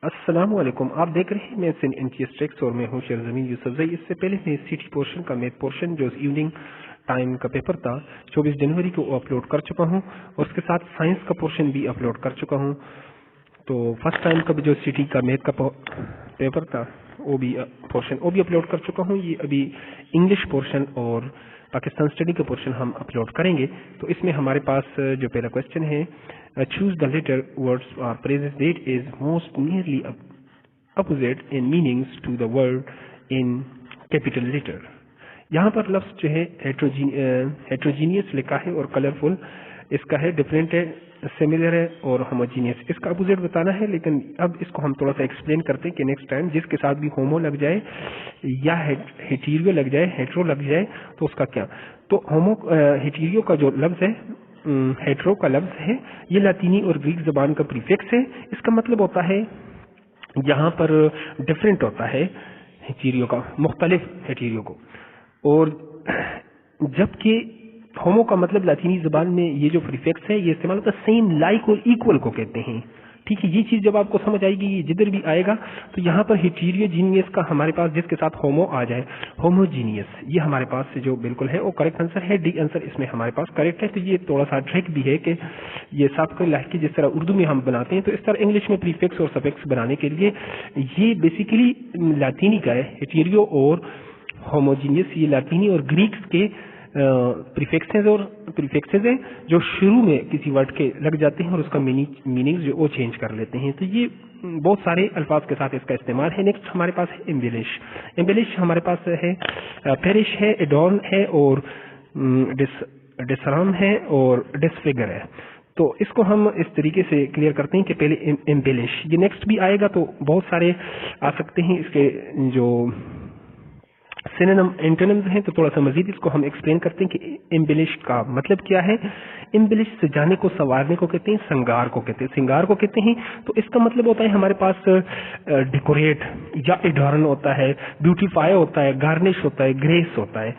السلام علیکم. آپ دیکھ رہے ہیں میں NTS ٹیکس اور میں ہوں شیر زمین یوسف زئی. اس سے پہلے میں سٹی پورشن کا میتھ پورشن جو ایوننگ ٹائم کا پیپر تھا 24 جنوری کو اپلوڈ کر چکا ہوں اور اس کے ساتھ سائنس کا پورشن بھی اپلوڈ کر چکا ہوں. تو فرسٹ ٹائم کا بھی جو سٹی کا میتھ کا پیپر تھا وہ بھی اپلوڈ کر چکا ہوں. یہ ابھی انگلش پورشن اور پاکستان اسٹڈی کا پورشن ہم اپلوڈ کریں گے. تو اس میں ہمارے پاس جو پہلا کوشچن ہے چوز دا لیٹر ورڈز اور phrases that is most nearly opposite in meanings to the word in capital letter. یہاں پر لفظ جو ہے ہیٹروجینیس لکھا ہے اور کلرفل اس کا ہے، ڈفرینٹ ہے، سملر ہے اور ہوموجینیس. اس کا اپوزٹ بتانا ہے، لیکن اب اس کو ہم تھوڑا سا ایکسپلین کرتے ہیں کہ نیکسٹ ٹائم جس کے ساتھ بھی ہومو لگ جائے یا ہیٹیریو لگ جائے، ہیٹرو لگ جائے تو اس کا کیا. تو ہیٹیریو کا جو لفظ ہے، ہیٹرو کا لفظ ہے، یہ لاطینی اور گریک زبان کا پریفکس ہے. اس کا مطلب ہوتا ہے یہاں پر ڈفرینٹ ہوتا ہے ہیٹیریو کا، مختلف ہیٹیریو کو. اور جبکہ ہومو کا مطلب لاطینی زبان میں یہ جو پریفکس ہے یہ استعمال ہوتا ہے سیم، لائک اور ایکول کو کہتے ہیں. ٹھیک ہے، یہ چیز جب آپ کو سمجھ آئے گی یہ جدھر بھی آئے گا تو یہاں پر ہیٹیریو جینیس کا ہمارے پاس جس کے ساتھ ہومو آ جائے، ہوموجینیس، یہ ہمارے پاس جو بالکل ہے وہ کریکٹ آنسر ہے. ڈی آنسر اس میں ہمارے پاس کریکٹ ہے. تو یہ تھوڑا سا ٹرک بھی ہے کہ یہ سابقہ لاحقی جس طرح اردو میں ہم بناتے ہیں تو اس طرح انگلش میں پریفکس اور سفکس بنانے کے لیے یہ بیسیکلی لاطینی کا ہے. ہیٹیریو اور ہوموجینیس یہ لاطینی اور گریکس کے پریفکسز ہیں جو شروع میں کسی ورڈ کے لگ جاتے ہیں اور اس کا میننگ جو وہ چینج کر لیتے ہیں. تو یہ بہت سارے الفاظ کے ساتھ اس کا استعمال ہے. نیکسٹ ہمارے پاس ہے امبیلش. امبیلش ہمارے پاس ہے پیرش ہے، ایڈورن ہے اور ڈسرام ہے اور ڈسفگر ہے. تو اس کو ہم اس طریقے سے کلیئر کرتے ہیں کہ پہلے امبیلش، یہ نیکسٹ بھی آئے گا تو بہت سارے آ سکتے ہیں اس کے جو سینونیم اینٹونیمز ہیں. تو تھوڑا سا مزید اس کو ہم ایکسپلین کرتے ہیں کہ امبیلش کا مطلب کیا ہے. امبیلش سجانے کو، سنوارنے کو کہتے ہیں، سنگار کو کہتے ہیں، سنگار کو کہتے ہیں. تو اس کا مطلب ہوتا ہے ہمارے پاس ڈیکوریٹ یا ایڈورن ہوتا ہے، بیوٹیفائی ہوتا ہے، گارنش ہوتا ہے، گریس ہوتا ہے.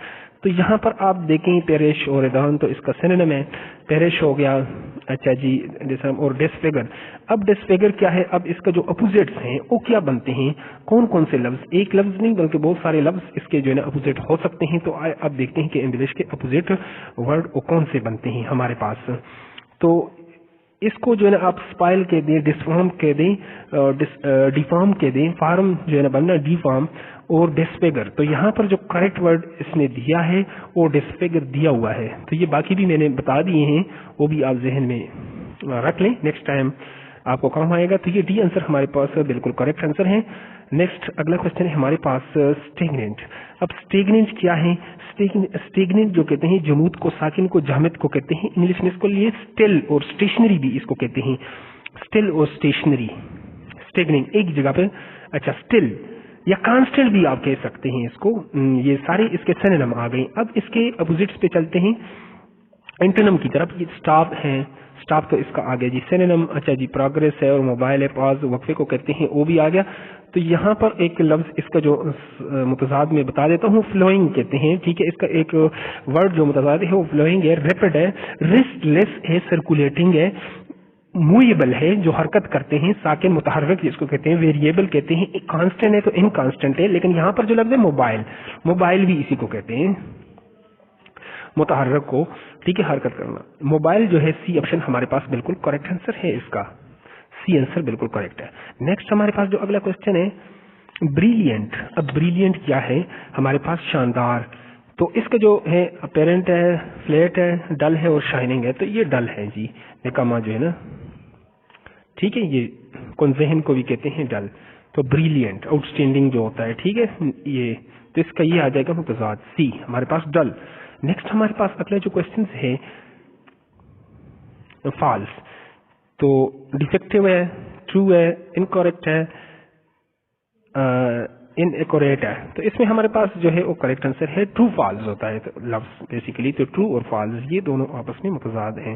تو یہاں پر آپ دیکھیں پیرش اور ایڈورن تو اس کا سینونیم ہے. پیرش ہو گیا، اچھا جی، اور ڈسفیگر. اب ڈسفیگر کیا ہے؟ اب اس کا جو اپوزٹس ہیں وہ کیا بنتے ہیں؟ کون کون سے لفظ؟ ایک لفظ نہیں بلکہ بہت سارے لفظ اس کے جو ہے نا اپوزٹ ہو سکتے ہیں. تو اب دیکھتے ہیں کہ انگلش کے اپوزٹ ورڈ وہ کون سے بنتے ہیں ہمارے پاس. تو اس کو جو ہے نا آپ اسپائل کہہ دیں، ڈسفارم کہہ دیں، ڈیفارم کہہ دیں، فارم جو ہے نا بننا ڈیفارم اور ڈسفیگر. تو یہاں پر جو کریکٹ ورڈ اس نے دیا ہے وہ ڈسفیگر دیا ہوا ہے. تو یہ باقی بھی میں نے بتا دیے ہیں، وہ بھی آپ ذہن میں رکھ لیں، نیکسٹ ٹائم آپ کو کام آئے گا. تو یہ ڈی آنسر ہمارے پاس بالکل کریکٹ آنسر ہے. نیکسٹ اگلا کوشچن ہے ہمارے پاس اسٹیگننٹ. اب اسٹیگننٹ کیا ہے؟ اسٹیگننٹ جو کہتے ہیں جمود کو، ساکن کو، جامد کو کہتے ہیں. انگلش میں اس کو لیے اسٹل اور اسٹیشنری بھی اس کو کہتے ہیں. اسٹل اور اسٹیشنری، اسٹیگننٹ ایک جگہ پہ. اچھا، اسٹل یا کانسٹنٹ بھی آپ کہہ سکتے ہیں اس کو. یہ سارے اس کے سینونیم آ گئے. اب اس کے اپوزٹس پہ چلتے ہیں اینٹونیم کی طرف. یہ اسٹاپ ہے، اسٹاپ تو اس کا آ گیا جی سینونیم. اچھا جی، پروگریس ہے اور موبائل ہے، پاز وقفے کو کہتے ہیں، وہ بھی آ گیا. تو یہاں پر ایک لفظ اس کا جو متضاد میں بتا دیتا ہوں، فلوئنگ کہتے ہیں. ٹھیک ہے، اس کا ایک ورڈ جو متضاد ہے وہ فلوئنگ ہے، ریپڈ ہے، ریسٹ لیس ہے، سرکولیٹنگ ہے، موویبل ہے جو حرکت کرتے ہیں، ساکن متحرک جس کو کہتے ہیں، ویریبل کہتے ہیں، کانسٹنٹ ہے تو انکانسٹنٹ ہے. لیکن یہاں پر جو لفظ ہے موبائل، موبائل بھی اسی کو کہتے ہیں، متحرک کو. ٹھیک ہے، حرکت کرنا. موبائل جو ہے سی آپشن ہمارے پاس بالکل کریکٹ آنسر ہے. اس کا سی آنسر بالکل کریکٹ ہے. نیکسٹ ہمارے پاس جو اگلا کوشچن ہے بریلینٹ. اب بریلینٹ کیا ہے؟ ہمارے پاس شاندار. تو اس کا جو ہے اپیرنٹ ہے، فلیٹ ہے، ڈل ہے اور شائننگ ہے. تو یہ ڈل ہے جی، نکما جو ہے نا. ٹھیک ہے، یہ کون ذہن کو بھی کہتے ہیں ڈل. تو بریلینٹ آؤٹ اسٹینڈنگ جو ہوتا ہے. ٹھیک ہے، یہ تو اس کا یہ آ جائے گا متضاد سی ہمارے پاس ڈل. نیکسٹ ہمارے پاس اگلا جو کوشچن ہے فالس. تو ڈیفیکٹو ہے، ٹرو ہے، انکریکٹ ہے، ان ایکوریٹ ہے. تو اس میں ہمارے پاس جو ہے وہ کریکٹ آنسر ہے ٹرو فالس ہوتا ہے لفظ بیسیکلی. تو ٹرو اور فالس یہ دونوں آپس میں متضاد ہیں.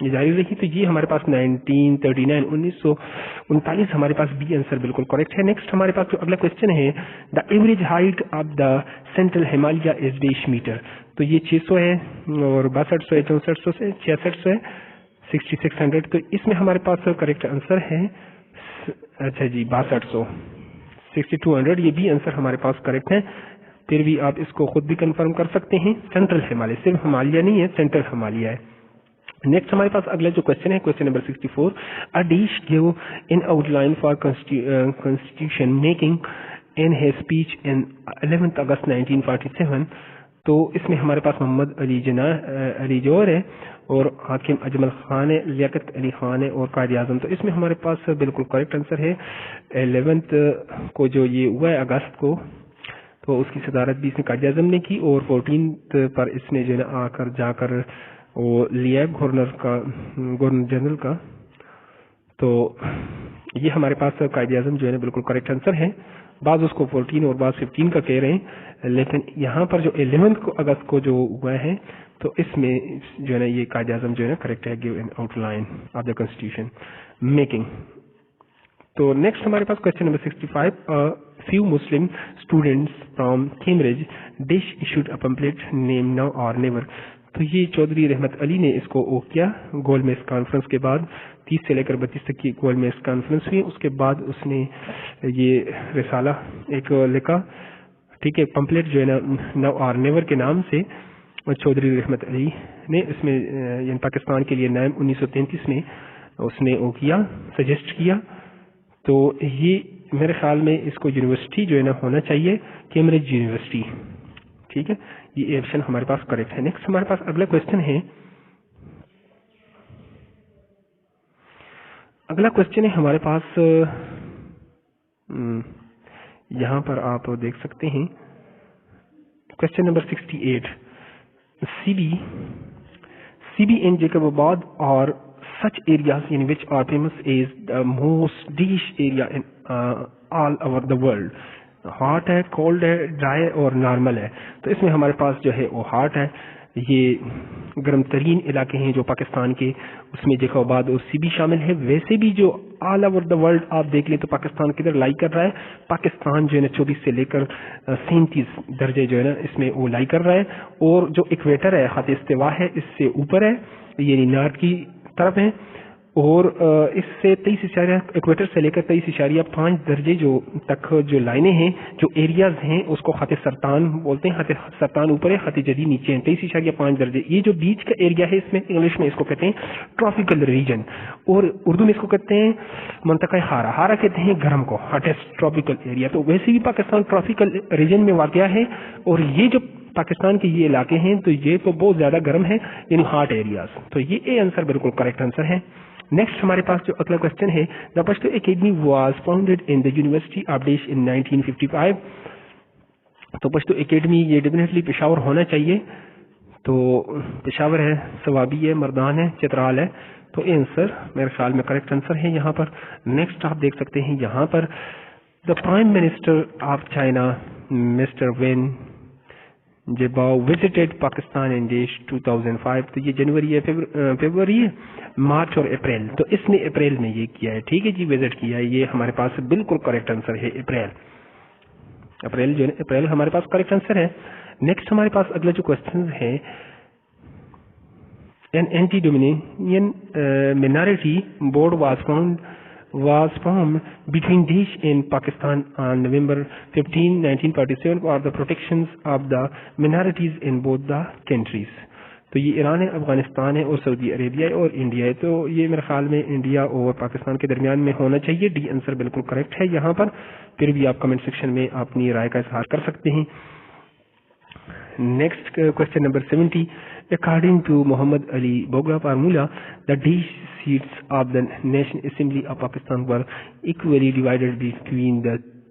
یہ جاری رہی. تو یہ ہمارے پاس 1939 1939 ہمارے پاس بی آنسر بالکل کریکٹ ہے. نیکسٹ ہمارے پاس جو اگلا کوشچن ہے, the average height of the central Himalaya is 20 metre. تو یہ 600 ہے اور 6200 ہے, 6400 سے 6600 ہے, 6600. تو اس میں ہمارے پاس کریکٹ آنسر ہے, اچھا جی 6200 6200. یہ بھی آنسر ہمارے پاس کریکٹ ہے. پھر بھی آپ اس کو خود بھی کنفرم کر سکتے ہیں, سینٹرل ہمالیہ, صرف ہمالیہ نہیں ہے, سینٹرل ہمالیہ ہے. نیکسٹ ہمارے پاس اگلا جو کوشچن ہے, question number 64, a dish give in outline for constitution making in his speech in 11th August 1947. تو اس میں ہمارے پاس محمد علی جوہر ہے اور حاکم اجمل خان ہے, لیاقت علی خان ہے اور قائد اعظم. تو اس میں ہمارے پاس بالکل کریکٹ آنسر ہے 11th کو جو یہ ہوا ہے اگست کو, تو اس کی صدارت بھی اس نے قائد اعظم نے کی, اور 14th پر اس نے جو ہے نا جا کر وہ لیا گورنر جنرل کا. تو یہ ہمارے پاس قائد اعظم جو ہے نا بالکل کریکٹ آنسر ہے. بعض اس کو 14 اور بعض 15 کا کہہ رہے ہیں, لیکن یہاں پر جو 11 اگست کو جو ہوا ہے تو اس میں جو ہے نا یہ قائد اعظم جو ہے نا کریکٹ ہے, give an out line of the constitution making. تو نیکسٹ ہمارے پاس question number 65, few Muslim students from Cambridge dish issued a pamphlet named Now or Never. تو یہ چودھری رحمت علی نے اس کو کیا گول میز کانفرنس کے بعد, 30 سے لے کر 32 تک کی گول میز کانفرنس ہوئی. اس کے بعد اس نے یہ رسالہ ایک لکھا, ٹھیک ہے, پمپلیٹ جو ہے نا نو اور نیور کے نام سے چودھری رحمت علی نے اس میں یعنی پاکستان کے لیے نام 1933 میں اس نے وہ کیا, سجیسٹ کیا. تو یہ میرے خیال میں اس کو یونیورسٹی جو ہے نا ہونا چاہیے, کیمبرج یونیورسٹی, ٹھیک ہے. یہ آپشن ہمارے پاس کریکٹ ہے. نیکسٹ ہمارے پاس اگلا کوشچن ہے, اگلا کوشچن ہے ہمارے پاس یہاں پر آپ دیکھ سکتے ہیں question number 68, C B in Jacobabad or such areas in which are famous is the most dish area in all over the world. Hot ہے, کولڈ ہے, ڈرائی اور نارمل ہے. تو اس میں ہمارے پاس جو ہے وہ ہاٹ ہے, یہ گرم ترین علاقے ہیں جو پاکستان کے, اس میں جیکوباد اور سی بی شامل ہے. ویسے بھی جو آل اوور دا ورلڈ آپ دیکھ لیں تو پاکستان کدھر لائی کر رہا ہے, پاکستان جو ہے نا 24 سے لے کر 37 درجے جو ہے نا اس میں وہ لائی کر رہا ہے. اور جو اکویٹر ہے, خط استوا ہے, اس سے اوپر ہے, یعنی نارتھ کی طرف ہے, اور اس سے 23 ایکویٹر سے لے کر 23.5 درجے جو تک جو لائنیں ہیں, جو ایریاز ہیں, اس کو خط سرطان بولتے ہیں. خط سرطان اوپر ہے, خط جدی نیچے ہیں, 23.5 درجے. یہ جو بیچ کا ایریا ہے اس میں انگلش میں اس کو کہتے ہیں ٹراپیکل ریجن, اور اردو میں اس کو کہتے ہیں منطقہ ہارا. ہارا کہتے ہیں گرم کو, ہاٹیسٹ ٹراپیکل ایریا. تو ویسے بھی پاکستان ٹراپیکل ریجن میں واقع ہے, اور یہ جو پاکستان کے یہ علاقے ہیں تو یہ تو بہت زیادہ گرم ہے, یعنی ہاٹ ایریاز. تو یہ اے آنسر بالکل کریکٹ آنسر ہے. نیکسٹ ہمارے پاس جو اگلا کوشچن ہے, the Pashto academy was founded in the university of dash in 1955. تو پشتو اکیڈمی یہ ڈیفینیٹلی پشاور ہونا چاہیے. تو پشاور ہے, ثوابی ہے, مردان ہے, چترال ہے. تو یہ آنسر میرے خیال میں کریکٹ آنسر ہے یہاں پر. نیکسٹ آپ دیکھ سکتے ہیں یہاں پر, the prime minister of China mister Wen Jiabao visited Pakistan in dash 2005. تو یہ جنوری ہے, فیبروری ہے, مارچ اور اپریل. تو اس نے اپریل میں یہ کیا ہے, ٹھیک ہے جی, وزٹ کیا ہے. یہ ہمارے پاس بالکل کریکٹ آنسر ہے, اپریل جو ہے اپریل ہمارے پاس کریکٹ آنسر ہے. نیکسٹ ہمارے پاس اگلا جو کوشچن ہے, an anti-Dominion minority board was formed between Desh and Pakistan on November 15, 1947 for the protections of the minorities in both the countries. تو یہ ایران ہے, افغانستان ہے, اور سعودی عربیہ ہے, اور انڈیا ہے. تو یہ میرے خیال میں انڈیا اور پاکستان کے درمیان میں ہونا چاہیے. ڈی آنسر بالکل کریکٹ ہے یہاں پر. پھر بھی آپ کمنٹ سیکشن میں اپنی رائے کا اظہار کر سکتے ہیں. Next question number 70, according to Muhammad Ali Bogra formula, the D seats of the National Assembly of Pakistan were equally divided between the